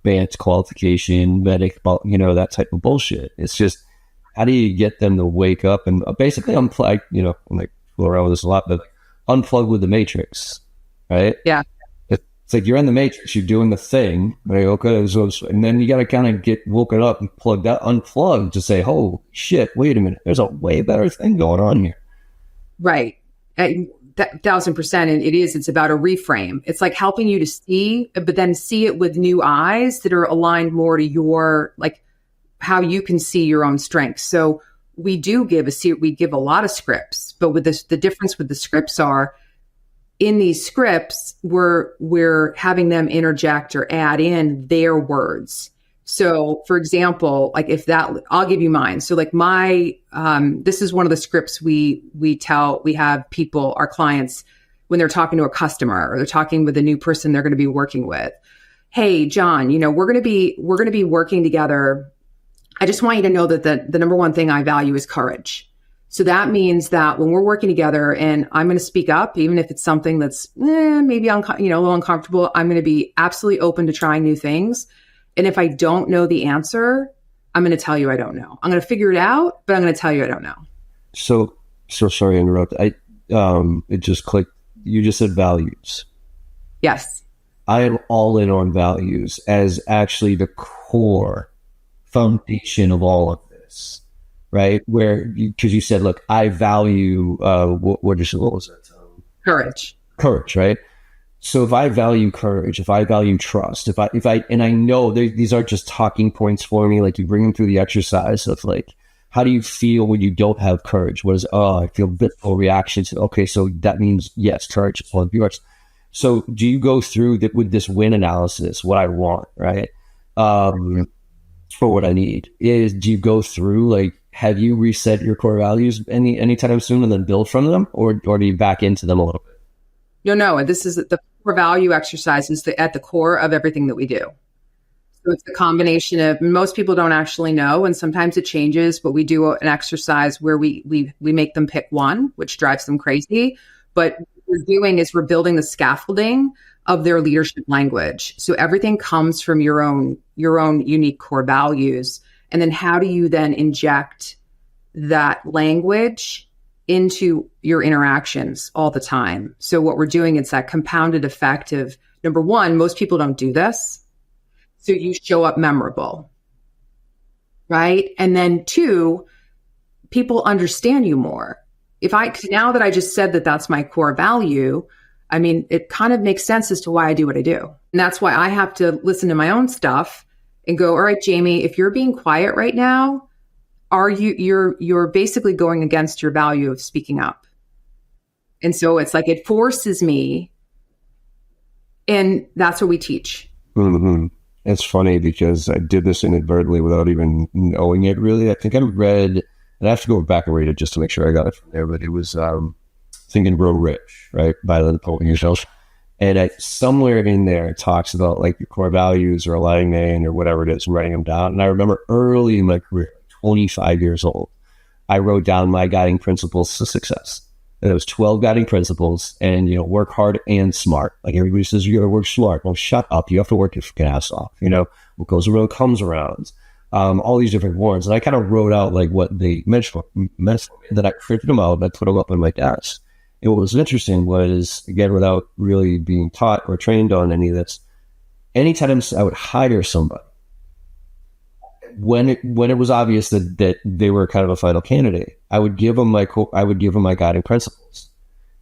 BANT qualification, medic, that type of bullshit. It's just, how do you get them to wake up and basically unplug, I'm like, fool around with this a lot, but unplug with the matrix, right? Yeah. It's like you're in the matrix, you're doing the thing, right? Okay, and then you got to kind of get woken up and unplugged to say, oh shit, wait a minute, there's a way better thing going on here. Right. 1,000%. And it's about a reframe. It's like helping you to see, but then see it with new eyes that are aligned more to your, like, how you can see your own strengths. So we give a lot of scripts, but with this, the difference with the scripts are, in these scripts, we're having them interject or add in their words. So for example, like I'll give you mine. So like this is one of the scripts we have people, our clients, when they're talking to a customer or they're talking with a new person they're going to be working with. Hey, John, we're going to be working together. I just want you to know that the number one thing I value is courage. So that means that when we're working together and I'm going to speak up, even if it's something that's maybe a little uncomfortable, I'm going to be absolutely open to trying new things. And if I don't know the answer, I'm going to tell you I don't know. I'm going to figure it out, but I'm going to tell you I don't know. So sorry to interrupt. It just clicked. You just said values. Yes. I am all in on values as actually the core foundation of all of this. right? Where, because you said, look, I value, what was that? Courage. Courage, right? So if I value courage, if I value trust, and I know these aren't just talking points for me, like you bring them through the exercise of like, how do you feel when you don't have courage? What is, I feel visceral reactions. Okay, so that means, yes, courage is one of yours. So do you go through that with this win analysis, what I want, right? For what I need is, do you go through, like, have you reset your core values anytime soon and then build from them, or do you back into them a little bit? No. This is the core value exercise is at the core of everything that we do. So it's a combination of, most people don't actually know, and sometimes it changes, but we do an exercise where we make them pick one, which drives them crazy. But what we're doing is we're building the scaffolding of their leadership language. So everything comes from your own unique core values. And then how do you then inject that language into your interactions all the time? So what we're doing is that compounded effect of, number one, most people don't do this. So you show up memorable, right? And then two, people understand you more. Now that I just said that that's my core value, I mean, it kind of makes sense as to why I do what I do. And that's why I have to listen to my own stuff and go, all right, Jamie, if you're being quiet right now, you're basically going against your value of speaking up. And so it's like, it forces me, and that's what we teach. Mm-hmm. It's funny because I did this inadvertently without even knowing it really. I think I read, and I have to go back and read it just to make sure I got it from there, but it was Think and Grow Rich, right? By the poet yourself. And somewhere in there it talks about like your core values or alignment or whatever it is, writing them down. And I remember early in my career, 25 years old, I wrote down my guiding principles to success. And it was 12 guiding principles, and, work hard and smart. Like everybody says, you got to work smart. Well, shut up. You have to work your fucking ass off. What goes around comes around. All these different words. And I kind of wrote out like what they meant for me. Then I printed them out and I put them up on my desk. And what was interesting was, again, without really being taught or trained on any of this, anytime I would hire somebody, when it was obvious that they were kind of a final candidate, I would give them my guiding principles,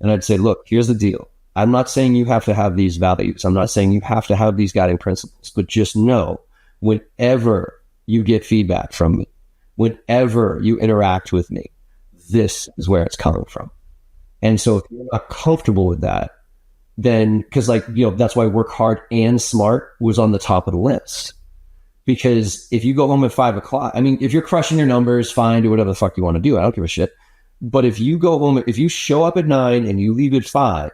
and I'd say, look, here's the deal. I'm not saying you have to have these values. I'm not saying you have to have these guiding principles, but just know, whenever you get feedback from me, whenever you interact with me, this is where it's coming from. And so if you're not comfortable with that, then, because that's why work hard and smart was on the top of the list. Because if you go home at 5 o'clock, I mean, if you're crushing your numbers, fine, do whatever the fuck you want to do. I don't give a shit. But if you go home, if you show up at 9 and you leave at 5,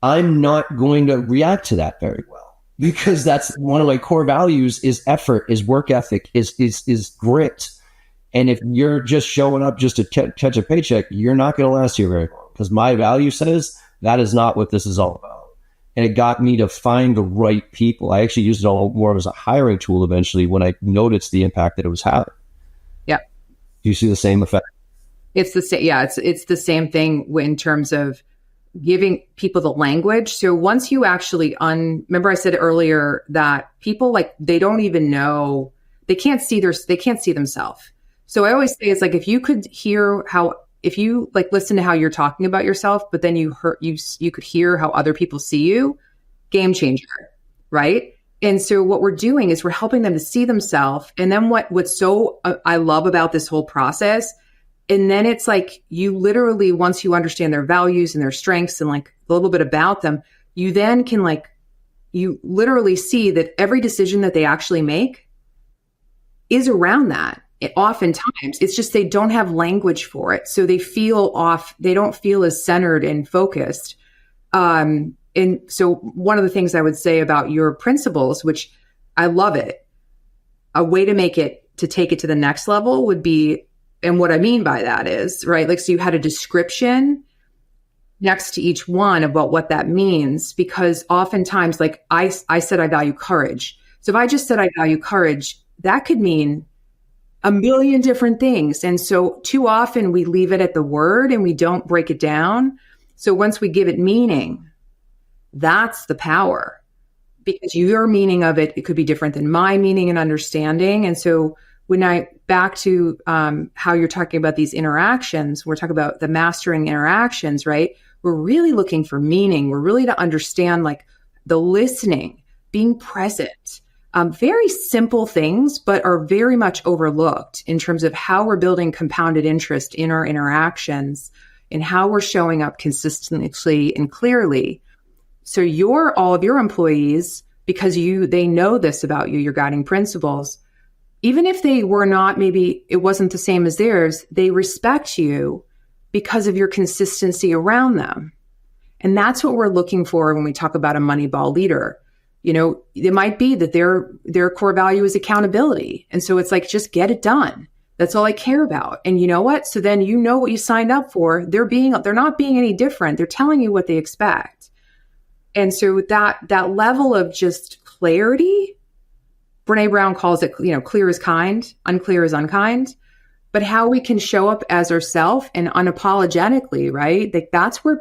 I'm not going to react to that very well, because that's one of my core values is effort, is work ethic, is grit. And if you're just showing up just to catch a paycheck, you're not going to last here very long, because my value says that is not what this is all about. And it got me to find the right people. I actually used it all more as a hiring tool eventually when I noticed the impact that it was having. Yeah. Do you see the same effect? It's the same. Yeah, it's the same thing in terms of giving people the language. So once you actually remember I said earlier that people, like, they don't even know, they can't see themselves. So I always say, it's like, if you could hear if you like listen to how you're talking about yourself, but then you could hear how other people see you, game changer, right? And so what we're doing is we're helping them to see themselves. And then what's so I love about this whole process, and then it's like, you literally, once you understand their values and their strengths and like a little bit about them, you then can you literally see that every decision that they actually make is around that. Oftentimes it's just they don't have language for it, so they feel off. They don't feel as centered and focused. And so one of the things I would say about your principles, which I love it, a way to take it to the next level would be, and what I mean by that is, right, like, so you had a description next to each one about what that means, because oftentimes, like I said, I value courage. So if I just said I value courage, that could mean a million different things. And so too often we leave it at the word and we don't break it down. So once we give it meaning, that's the power, because your meaning of it could be different than my meaning and understanding. And so back to how you're talking about these interactions, we're talking about the mastering interactions, right? We're really looking for meaning. We're really to understand like the listening, being present, very simple things, but are very much overlooked in terms of how we're building compounded interest in our interactions and how we're showing up consistently and clearly. So all of your employees, because they know this about you, your guiding principles, even if they were not, maybe it wasn't the same as theirs, they respect you because of your consistency around them. And that's what we're looking for when we talk about a Moneyball leader. You know, it might be that their core value is accountability. And so it's like, just get it done. That's all I care about. And you know what? So then you know what you signed up for. They're not being any different. They're telling you what they expect. And so that level of just clarity, Brene Brown calls it, clear is kind, unclear is unkind. But how we can show up as ourselves and unapologetically, right? Like that's where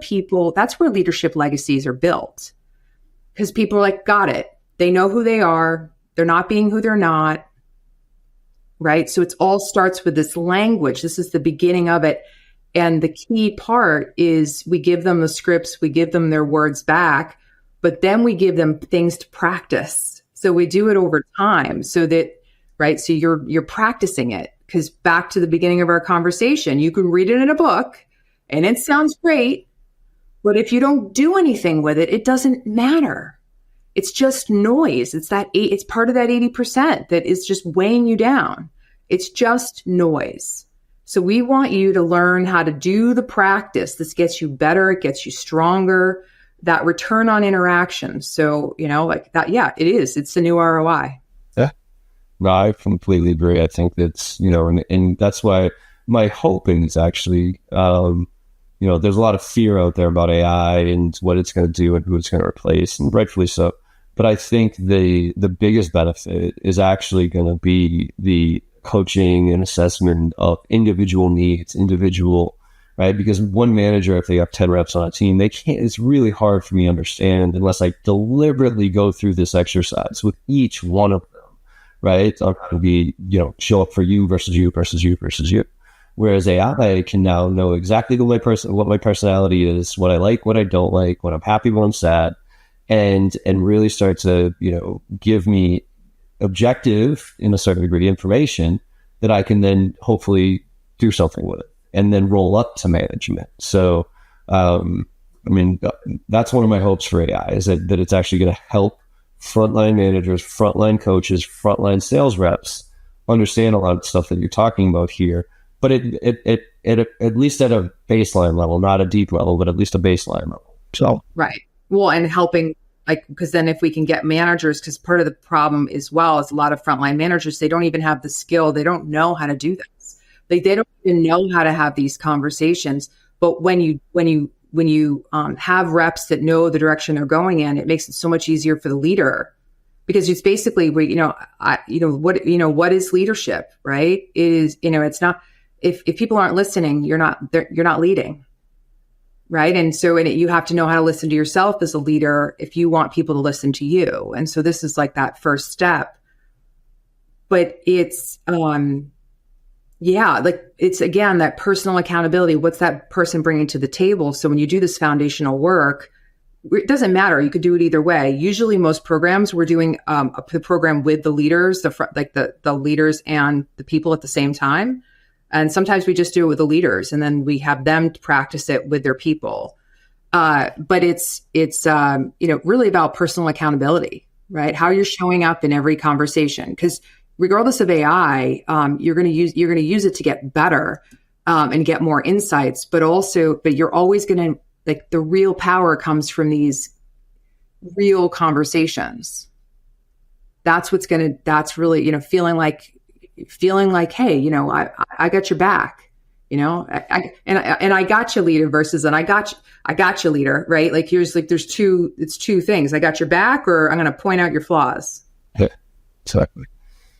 leadership legacies are built. Because people are like, got it. They know who they are. They're not being who they're not. Right? So it all starts with this language. This is the beginning of it. And the key part is we give them the scripts, we give them their words back, but then we give them things to practice. So we do it over time so that, right? So you're practicing it. Because back to the beginning of our conversation, you can read it in a book and it sounds great, but if you don't do anything with it, it doesn't matter. It's just noise. It's part of that 80% that is just weighing you down. It's just noise. So we want you to learn how to do the practice. This gets you better. It gets you stronger. That return on interaction. So, like that, yeah, it is. It's the new ROI. Yeah. No, I completely agree. I think that's, and that's why my hope is actually, there's a lot of fear out there about AI and what it's going to do and who it's going to replace, and rightfully so. But I think the biggest benefit is actually going to be the coaching and assessment of individual needs, right? Because one manager, if they have 10 reps on a team, it's really hard for me to understand unless I deliberately go through this exercise with each one of them, right? I'm going to be, show up for you versus you versus you versus you. Whereas AI can now know exactly what my personality is, what I like, what I don't like, what I'm happy, what I'm sad, and really start to, give me objective, in a certain degree, information that I can then hopefully do something with it and then roll up to management. So, that's one of my hopes for AI is that it's actually going to help frontline managers, frontline coaches, frontline sales reps understand a lot of stuff that you're talking about here. But it at least at a baseline level, not a deep level, but at least a baseline level. So right. Well, and helping, because then if we can get managers, because part of the problem as well is a lot of frontline managers, they don't even have the skill. They don't know how to do this. They don't even know how to have these conversations. But when you have reps that know the direction they're going in, it makes it so much easier for the leader. Because it's basically, what is leadership, right? It is, it's not. If people aren't listening, you're not leading, right? And so you have to know how to listen to yourself as a leader if you want people to listen to you. And so this is like that first step. But it's, it's again, that personal accountability. What's that person bringing to the table? So when you do this foundational work, it doesn't matter. You could do it either way. Usually most programs, we're doing the program with the leaders, the leaders and the people at the same time. And sometimes we just do it with the leaders and then we have them practice it with their people. But it's really about personal accountability, right? How you're showing up in every conversation. Because regardless of AI, you're going to use it to get better and get more insights, but you're always going to, the real power comes from these real conversations. That's really, feeling like, hey, I got your back, and I got you leader versus, and I got you leader, right? It's two things. I got your back, or I'm going to point out your flaws. Yeah, exactly.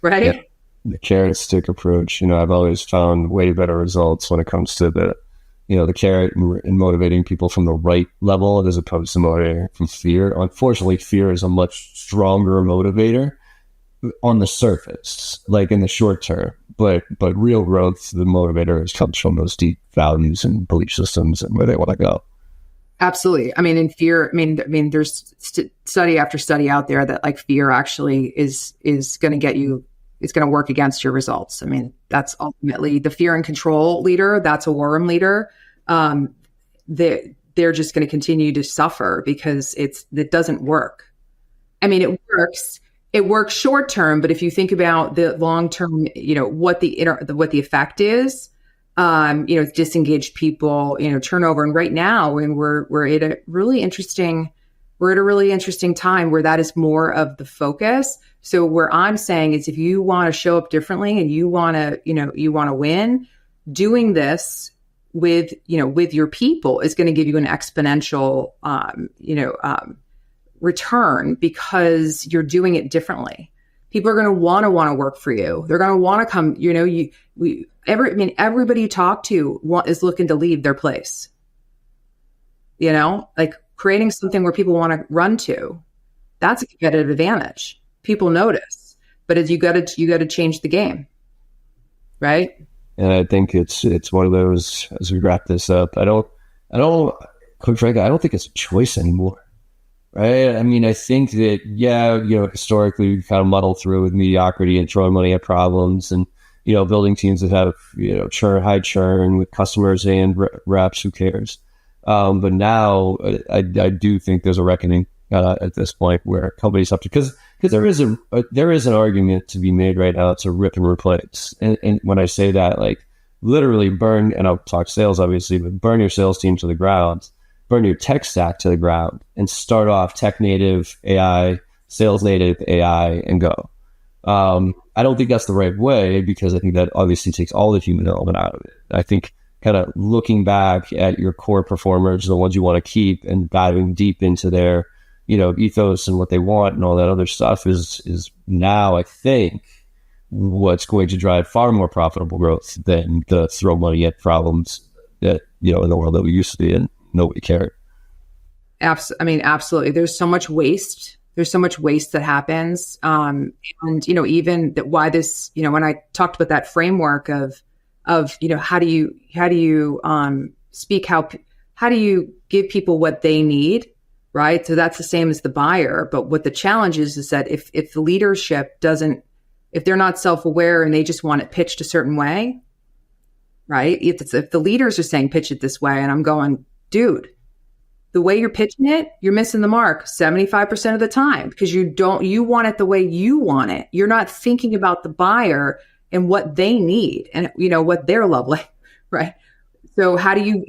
Right. Yeah. The carrot and stick approach, I've always found way better results when it comes to the carrot and motivating people from the right level as opposed to motivating from fear. Unfortunately, fear is a much stronger motivator on the surface, like in the short term, but real growth, the motivator comes from those deep values and belief systems and where they want to go. Absolutely. I mean, in fear, there's study after study out there that like fear actually is going to get you, it's going to work against your results. I mean, that's ultimately the fear and control leader. That's a war room leader. They're just going to continue to suffer because it doesn't work. I mean, it works short term, but if you think about the long term, what the effect is, disengaged people, turnover. And right now, when we're at a really interesting time where that is more of the focus. So where I'm saying is, if you want to show up differently and you want to win, doing this with your people is going to give you an exponential, return, because you're doing it differently. People are going to want to work for you. They're going to want to come, everybody you talk to is looking to leave their place, like creating something where people want to run to. That's a competitive advantage. People notice, but you got to change the game. Right. And I think it's one of those, as we wrap this up, quite frankly, I don't think it's a choice anymore. Right. I mean, I think that, historically we kind of muddle through with mediocrity and throwing money at problems and, building teams that have, high churn with customers and reps, who cares? But now I do think there's a reckoning at this point where companies have to, because there is an argument to be made right now to rip and replace. And when I say that, like literally burn, and I'll talk sales obviously, but burn your sales team to the ground. Burn your tech stack to the ground and start off tech native AI, sales native AI, and go. I don't think that's the right way, because I think that obviously takes all the human element out of it. I think kind of looking back at your core performers, the ones you want to keep, and diving deep into their, ethos and what they want and all that other stuff is now, I think, what's going to drive far more profitable growth than the throw money at problems that, in the world that we used to be in. Nobody cared. Absolutely. There's so much waste. There's so much waste that happens. And, even that why this, when I talked about that framework of, how do you speak, how do you give people what they need? Right. So that's the same as the buyer. But what the challenge is that if the leadership if they're not self-aware and they just want it pitched a certain way, right? If the leaders are saying pitch it this way, and I'm going, dude, the way you're pitching it, you're missing the mark 75% of the time, because you want it the way you want it. You're not thinking about the buyer and what they need and, what they're lovely, right? So how do you,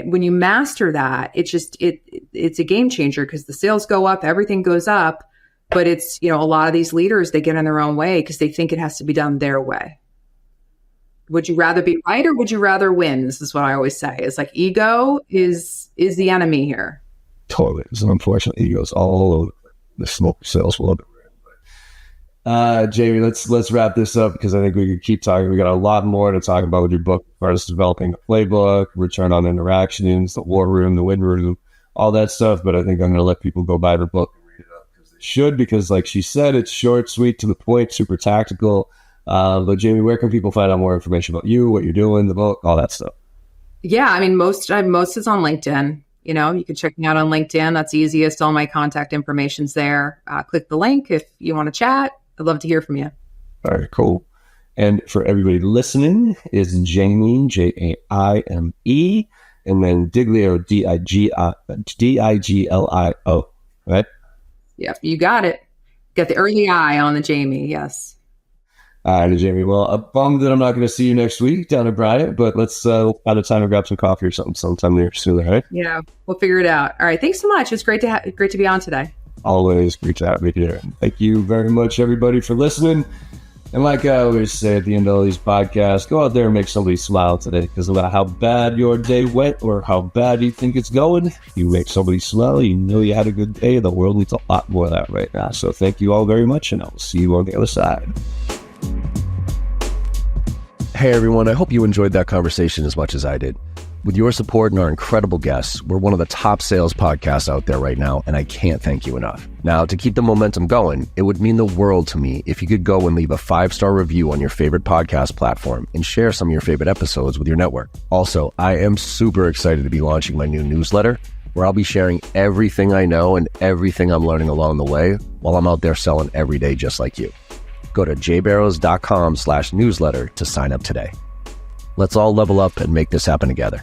when you master that, it's a game changer, because the sales go up, everything goes up, but it's, a lot of these leaders, they get in their own way because they think it has to be done their way. Would you rather be right or would you rather win? This is what I always say. It's like ego is the enemy here. Totally. So unfortunately, ego's all over the smoke sales world. Jamie, let's wrap this up, because I think we could keep talking. We got a lot more to talk about with your book, as far as developing a playbook, return on interactions, the war room, the win room, all that stuff. But I think I'm going to let people go buy the book and read it up, because they should, because like she said, it's short, sweet, to the point, super tactical. But Jamie, where can people find out more information about you, what you're doing, the book, all that stuff? Yeah, most is on LinkedIn. You can check me out on LinkedIn. That's easiest. All my contact information's there. Click the link if you want to chat. I'd love to hear from you. All right, cool. And for everybody listening, is Jaime, Jaime, and then Diglio, Diglio, right? Yeah, you got it. Got the early eye on the Jamie, yes. All right, Jamie. Well, I'm bummed that I'm not going to see you next week down at Bryant, but let's find a time to grab some coffee or something sometime near soon, all right? Yeah, we'll figure it out. All right, thanks so much. It's great to be on today. Always great to have you here. Thank you very much, everybody, for listening. And like I always say at the end of all these podcasts, go out there and make somebody smile today, because no matter how bad your day went or how bad you think it's going, you make somebody smile, you know you had a good day. The world needs a lot more of that right now. So thank you all very much, and I'll see you on the other side. Hey everyone, I hope you enjoyed that conversation as much as I did. With your support and our incredible guests, we're one of the top sales podcasts out there right now, and I can't thank you enough. Now, to keep the momentum going, it would mean the world to me if you could go and leave a 5-star review on your favorite podcast platform and share some of your favorite episodes with your network. Also, I am super excited to be launching my new newsletter, where I'll be sharing everything I know and everything I'm learning along the way while I'm out there selling every day just like you. Go to jbarrows.com/newsletter to sign up today. Let's all level up and make this happen together.